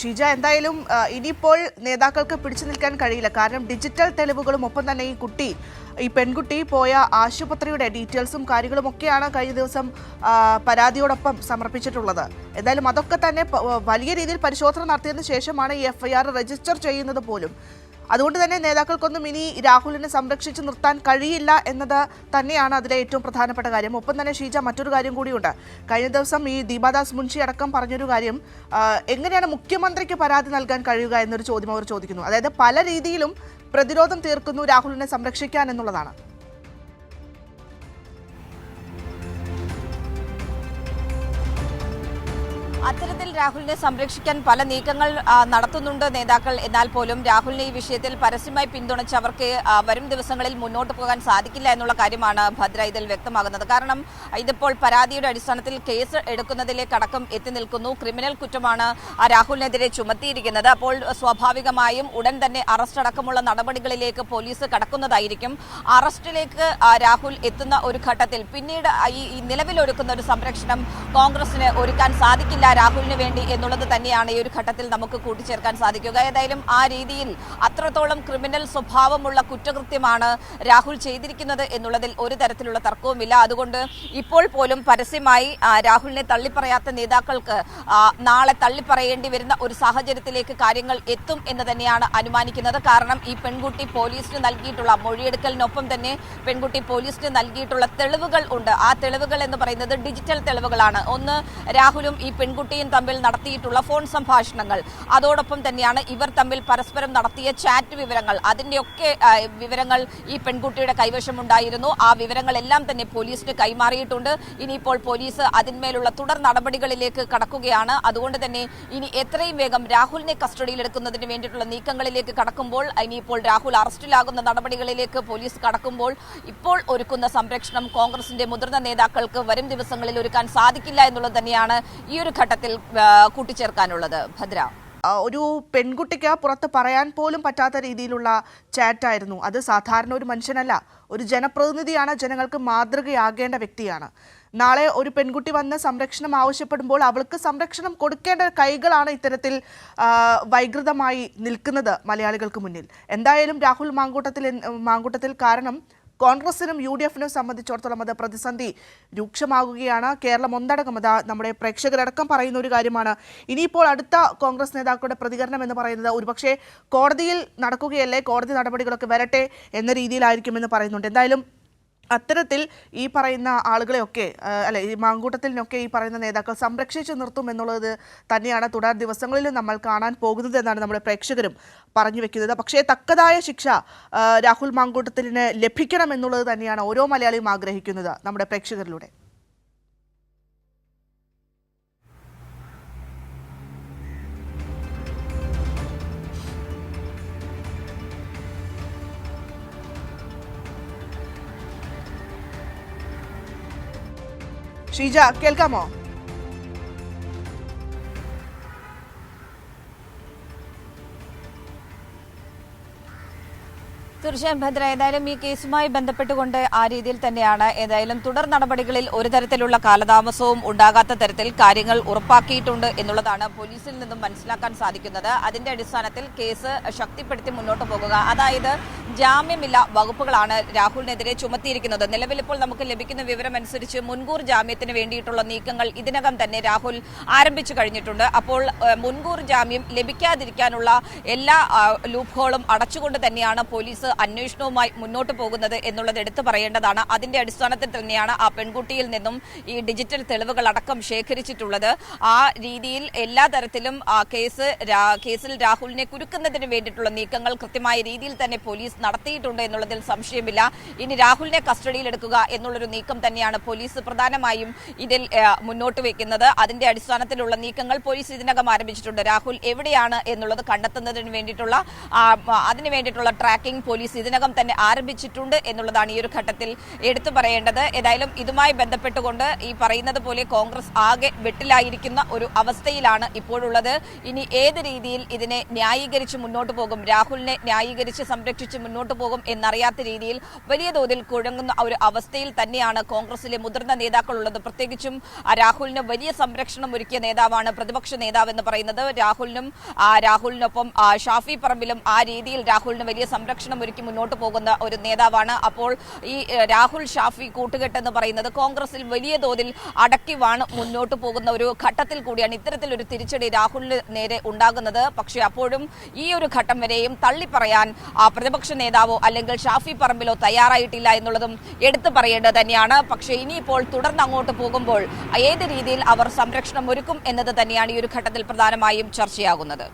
ഷീജ, എന്തായാലും ഇനിയിപ്പോൾ നേതാക്കൾക്ക് പിടിച്ചു നിൽക്കാൻ കഴിയില്ല. കാരണം ഡിജിറ്റൽ തെളിവുകളും ഒപ്പം തന്നെ ഈ പെൺകുട്ടി പോയ ആശുപത്രിയുടെ ഡീറ്റെയിൽസും കാര്യങ്ങളും ഒക്കെയാണ് കഴിഞ്ഞ ദിവസം പരാതിയോടൊപ്പം സമർപ്പിച്ചിട്ടുള്ളത്. എന്തായാലും അതൊക്കെ തന്നെ വലിയ രീതിയിൽ പരിശോധന നടത്തിയതിനു ശേഷമാണ് ഈ FIR രജിസ്റ്റർ ചെയ്യുന്നത് പോലും. അതുകൊണ്ട് തന്നെ നേതാക്കൾക്കൊന്നും ഇനി രാഹുലിനെ സംരക്ഷിച്ചു നിർത്താൻ കഴിയില്ല എന്നത് തന്നെയാണ് അതിലെ ഏറ്റവും പ്രധാനപ്പെട്ട കാര്യം. ഒപ്പം തന്നെ ഷീജ, മറ്റൊരു കാര്യം കൂടിയുണ്ട്. കഴിഞ്ഞ ദിവസം ഈ ദീപാദാസ് മുൻഷി അടക്കം പറഞ്ഞൊരു കാര്യം, എങ്ങനെയാണ് മുഖ്യമന്ത്രിക്ക് പരാതി നൽകാൻ കഴിയുക എന്നൊരു ചോദ്യം അവർ ചോദിക്കുന്നു. അതായത് പല രീതിയിലും പ്രതിരോധം തീർക്കുന്നു രാഹുലിനെ സംരക്ഷിക്കാൻ എന്നുള്ളതാണ്. അത്തരത്തിൽ രാഹുലിനെ സംരക്ഷിക്കാൻ പല നീക്കങ്ങൾ നടത്തുന്നുണ്ട് നേതാക്കൾ. എന്നാൽ പോലും രാഹുലിനെ ഈ വിഷയത്തിൽ പരസ്യമായി പിന്തുണച്ച് അവർക്ക് വരും ദിവസങ്ങളിൽ മുന്നോട്ട് പോകാൻ സാധിക്കില്ല എന്നുള്ള കാര്യമാണ് ഭദ്ര ഇതിൽ വ്യക്തമാകുന്നത്. കാരണം ഇതിപ്പോൾ പരാതിയുടെ അടിസ്ഥാനത്തിൽ കേസ് എടുക്കുന്നതിലേക്കടക്കം എത്തി നിൽക്കുന്നു. ക്രിമിനൽ കുറ്റമാണ് രാഹുലിനെതിരെ ചുമത്തിയിരിക്കുന്നത്. അപ്പോൾ സ്വാഭാവികമായും ഉടൻ തന്നെ അറസ്റ്റ് അടക്കമുള്ള നടപടികളിലേക്ക് പോലീസ് കടക്കുന്നതായിരിക്കും. അറസ്റ്റിലേക്ക് രാഹുൽ എത്തുന്ന ഒരു ഘട്ടത്തിൽ പിന്നീട് ഈ നിലവിലൊരുക്കുന്ന ഒരു സംരക്ഷണം കോൺഗ്രസിന് ഒരുക്കാൻ സാധിക്കില്ല രാഹുലിന് വേണ്ടി എന്നുള്ളത് തന്നെയാണ് ഈ ഒരു ഘട്ടത്തിൽ നമുക്ക് കൂട്ടിച്ചേർക്കാൻ സാധിക്കുക. ഏതായാലും ആ രീതിയിൽ അത്രത്തോളം ക്രിമിനൽ സ്വഭാവമുള്ള കുറ്റകൃത്യമാണ് രാഹുൽ ചെയ്തിരിക്കുന്നത് എന്നുള്ളതിൽ ഒരു തരത്തിലുള്ള തർക്കവുമില്ല. അതുകൊണ്ട് ഇപ്പോൾ പോലും പരസ്യമായി രാഹുലിനെ തള്ളിപ്പറയാത്ത നേതാക്കൾക്ക് നാളെ തള്ളിപ്പറയേണ്ടി വരുന്ന ഒരു സാഹചര്യത്തിലേക്ക് കാര്യങ്ങൾ എത്തും എന്ന് തന്നെയാണ് അനുമാനിക്കുന്നത്. കാരണം ഈ പെൺകുട്ടി പോലീസിന് നൽകിയിട്ടുള്ള മൊഴിയെടുക്കലിനൊപ്പം തന്നെ പെൺകുട്ടി പോലീസിന് നൽകിയിട്ടുള്ള തെളിവുകൾ ഉണ്ട്. ആ തെളിവുകൾ എന്ന് പറയുന്നത് ഡിജിറ്റൽ തെളിവുകളാണ്. ഒന്ന്, രാഹുലും ഈ പെൺകുട്ടിയും തമ്മിൽ നടത്തിയിട്ടുള്ള ഫോൺ സംഭാഷണങ്ങൾ, അതോടൊപ്പം തന്നെയാണ് ഇവർ തമ്മിൽ പരസ്പരം നടത്തിയ ചാറ്റ് വിവരങ്ങൾ, അതിന്റെയൊക്കെ വിവരങ്ങൾ ഈ പെൺകുട്ടിയുടെ കൈവശമുണ്ടായിരുന്നു. ആ വിവരങ്ങളെല്ലാം തന്നെ പോലീസിന് കൈമാറിയിട്ടുണ്ട്. ഇനിയിപ്പോൾ പോലീസ് അതിന്മേലുള്ള തുടർ നടപടികളിലേക്ക് കടക്കുകയാണ്. അതുകൊണ്ട് തന്നെ ഇനി എത്രയും വേഗം രാഹുലിനെ കസ്റ്റഡിയിലെടുക്കുന്നതിന് വേണ്ടിയിട്ടുള്ള നീക്കങ്ങളിലേക്ക് കടക്കുമ്പോൾ, ഇനിയിപ്പോൾ രാഹുൽ അറസ്റ്റിലാകുന്ന നടപടികളിലേക്ക് പോലീസ് കടക്കുമ്പോൾ ഇപ്പോൾ ഒരുക്കുന്ന സംരക്ഷണം കോൺഗ്രസിന്റെ മുതിർന്ന നേതാക്കൾക്ക് വരും ദിവസങ്ങളിൽ ഒരുക്കാൻ സാധിക്കില്ല എന്നുള്ളത് തന്നെയാണ് ഈ ഒരു ഘട്ടത്തിൽ കൂട്ടിച്ചേർക്കാനുള്ളത്. ഭദ്ര, ഒരു പെൺകുട്ടിക്ക് പുറത്ത് പറയാൻ പോലും പറ്റാത്ത രീതിയിലുള്ള ചാറ്റായിരുന്നു. അത് സാധാരണ ഒരു മനുഷ്യനല്ല, ഒരു ജനപ്രതിനിധിയാണ്, ജനങ്ങൾക്ക് മാതൃകയാകേണ്ട വ്യക്തിയാണ്. നാളെ ഒരു പെൺകുട്ടി വന്ന് സംരക്ഷണം ആവശ്യപ്പെടുമ്പോൾ അവൾക്ക് സംരക്ഷണം കൊടുക്കേണ്ട കൈകളാണ് ഇത്തരത്തിൽ വൈകൃതമായി നിൽക്കുന്നത് മലയാളികൾക്ക് മുന്നിൽ. എന്തായാലും രാഹുൽ മാങ്കൂട്ടത്തിൽ കാരണം കോൺഗ്രസിനും UDF-നും സംബന്ധിച്ചിടത്തോളം അത് പ്രതിസന്ധി രൂക്ഷമാകുകയാണ്. കേരളം ഒന്നടക്കം, നമ്മുടെ പ്രേക്ഷകരടക്കം പറയുന്ന ഒരു കാര്യമാണ്. ഇനിയിപ്പോൾ അടുത്ത കോൺഗ്രസ് നേതാക്കളുടെ പ്രതികരണം എന്ന് പറയുന്നത് ഒരുപക്ഷെ കോടതിയിൽ നടക്കുകയല്ലേ, കോടതി നടപടികളൊക്കെ വരട്ടെ എന്ന രീതിയിലായിരിക്കുമെന്ന് പറയുന്നുണ്ട്. എന്തായാലും അത്തരത്തിൽ ഈ പറയുന്ന ആളുകളെയൊക്കെ ഈ മാങ്കൂട്ടത്തിനൊക്കെ ഈ പറയുന്ന നേതാക്കൾ സംരക്ഷിച്ചു നിർത്തും എന്നുള്ളത് തന്നെയാണ് തുടർ ദിവസങ്ങളിലും നമ്മൾ കാണാൻ പോകുന്നത് എന്നാണ് നമ്മുടെ പ്രേക്ഷകരും പറഞ്ഞു വെക്കുന്നത്. പക്ഷേ തക്കതായ ശിക്ഷ രാഹുൽ മാങ്കൂട്ടത്തിന് ലഭിക്കണം എന്നുള്ളത് തന്നെയാണ് ഓരോ മലയാളിയും ആഗ്രഹിക്കുന്നത് നമ്മുടെ പ്രേക്ഷകരിലൂടെ. ഷീജ, കേൾക്കാമോ? തീർച്ചയായും ഭദ്ര, ഏതായാലും ഈ കേസുമായി ബന്ധപ്പെട്ടുകൊണ്ട് ആ രീതിയിൽ തന്നെയാണ്. ഏതായാലും തുടർ നടപടികളിൽ ഒരു തരത്തിലുള്ള കാലതാമസവും ഉണ്ടാകാത്ത തരത്തിൽ കാര്യങ്ങൾ ഉറപ്പാക്കിയിട്ടുണ്ട് എന്നുള്ളതാണ് പോലീസിൽ നിന്നും മനസ്സിലാക്കാൻ സാധിക്കുന്നത്. അതിന്റെ അടിസ്ഥാനത്തിൽ കേസ് ശക്തിപ്പെടുത്തി മുന്നോട്ട് പോകുക, അതായത് ജാമ്യമില്ല വകുപ്പുകളാണ് രാഹുലിനെതിരെ ചുമത്തിയിരിക്കുന്നത്. നിലവിലിപ്പോൾ നമുക്ക് ലഭിക്കുന്ന വിവരം അനുസരിച്ച് മുൻകൂർ ജാമ്യത്തിന് വേണ്ടിയിട്ടുള്ള നീക്കങ്ങൾ ഇതിനകം തന്നെ രാഹുൽ ആരംഭിച്ചു കഴിഞ്ഞിട്ടുണ്ട്. അപ്പോൾ മുൻകൂർ ജാമ്യം ലഭിക്കാതിരിക്കാനുള്ള എല്ലാ ലൂപ്പ് ഹോളും അടച്ചുകൊണ്ട് തന്നെയാണ് പോലീസ് അന്വേഷണവുമായി മുന്നോട്ട് പോകുന്നത് എന്നുള്ളത് എടുത്തു പറയേണ്ടതാണ്. അതിന്റെ അടിസ്ഥാനത്തിൽ തന്നെയാണ് ആ പെൺകുട്ടിയിൽ നിന്നും ഈ ഡിജിറ്റൽ തെളിവുകൾ അടക്കം ശേഖരിച്ചിട്ടുള്ളത്. ആ രീതിയിൽ എല്ലാ തരത്തിലും കേസിൽ രാഹുലിനെ കുരുക്കുന്നതിന് വേണ്ടിയിട്ടുള്ള നീക്കങ്ങൾ കൃത്യമായ രീതിയിൽ തന്നെ പോലീസ് നടത്തിയിട്ടുണ്ട് എന്നുള്ളതിൽ സംശയമില്ല. ഇനി രാഹുലിനെ കസ്റ്റഡിയിലെടുക്കുക എന്നുള്ളൊരു നീക്കം തന്നെയാണ് പോലീസ് പ്രധാനമായും ഇതിൽ മുന്നോട്ട് വെക്കുന്നത്. അതിന്റെ അടിസ്ഥാനത്തിലുള്ള നീക്കങ്ങൾ പോലീസ് ഇതിനകം ആരംഭിച്ചിട്ടുണ്ട്. രാഹുൽ എവിടെയാണ് എന്നുള്ളത് കണ്ടെത്തുന്നതിന് വേണ്ടിയിട്ടുള്ള ട്രാക്കിംഗ് പോലീസ് പോലീസ് ഇതിനകം തന്നെ ആരംഭിച്ചിട്ടുണ്ട് എന്നുള്ളതാണ് ഈ ഒരു ഘട്ടത്തിൽ എടുത്തു പറയേണ്ടത്. ഏതായാലും ഇതുമായി ബന്ധപ്പെട്ടുകൊണ്ട് ഈ പറയുന്നത് പോലെ കോൺഗ്രസ് ആകെ വെട്ടിലായിരിക്കുന്ന ഒരു അവസ്ഥയിലാണ് ഇപ്പോഴുള്ളത്. ഇനി ഏത് രീതിയിൽ ഇതിനെ ന്യായീകരിച്ച് മുന്നോട്ട് പോകും, രാഹുലിനെ ന്യായീകരിച്ച് സംരക്ഷിച്ച് മുന്നോട്ട് പോകും എന്നറിയാത്ത രീതിയിൽ വലിയ തോതിൽ കുഴങ്ങുന്ന ഒരു അവസ്ഥയിൽ തന്നെയാണ് കോൺഗ്രസിലെ മുതിർന്ന നേതാക്കളുള്ളത്. പ്രത്യേകിച്ചും രാഹുലിന് വലിയ സംരക്ഷണം ഒരുക്കിയ നേതാവാണ് പ്രതിപക്ഷ നേതാവ് എന്ന് പറയുന്നത്. രാഹുലിനൊപ്പം ഷാഫി പറമ്പിലും ആ രീതിയിൽ രാഹുലിന് വലിയ സംരക്ഷണം ഒരുക്കി മുന്നോട്ട് പോകുന്ന ഒരു നേതാവാണ്. അപ്പോൾ ഈ രാഹുൽ ഷാഫി കൂട്ടുകെട്ടെന്ന് പറയുന്നത് കോൺഗ്രസിൽ വലിയ തോതിൽ അടക്കിവാണ് മുന്നോട്ട് പോകുന്ന ഒരു ഘട്ടത്തിൽ കൂടിയാണ് ഇത്തരത്തിലൊരു തിരിച്ചടി രാഹുലിന് നേരെ ഉണ്ടാകുന്നത്. പക്ഷേ അപ്പോഴും ഈ ഒരു ഘട്ടം വരെയും തള്ളിപ്പറയാൻ പ്രതിപക്ഷ നേതാവോ അല്ലെങ്കിൽ ഷാഫി പറമ്പിലോ തയ്യാറായിട്ടില്ല എന്നുള്ളതും എടുത്തു പറയേണ്ടത് തന്നെയാണ്. പക്ഷേ ഇനിയിപ്പോൾ തുടർന്ന് അങ്ങോട്ട് പോകുമ്പോൾ ഏത് രീതിയിൽ അവർ സംരക്ഷണം ഒരുക്കും എന്നത് തന്നെയാണ് ഈ ഒരു ഘട്ടത്തിൽ പ്രധാനമായും ചർച്ചയാകുന്നത്.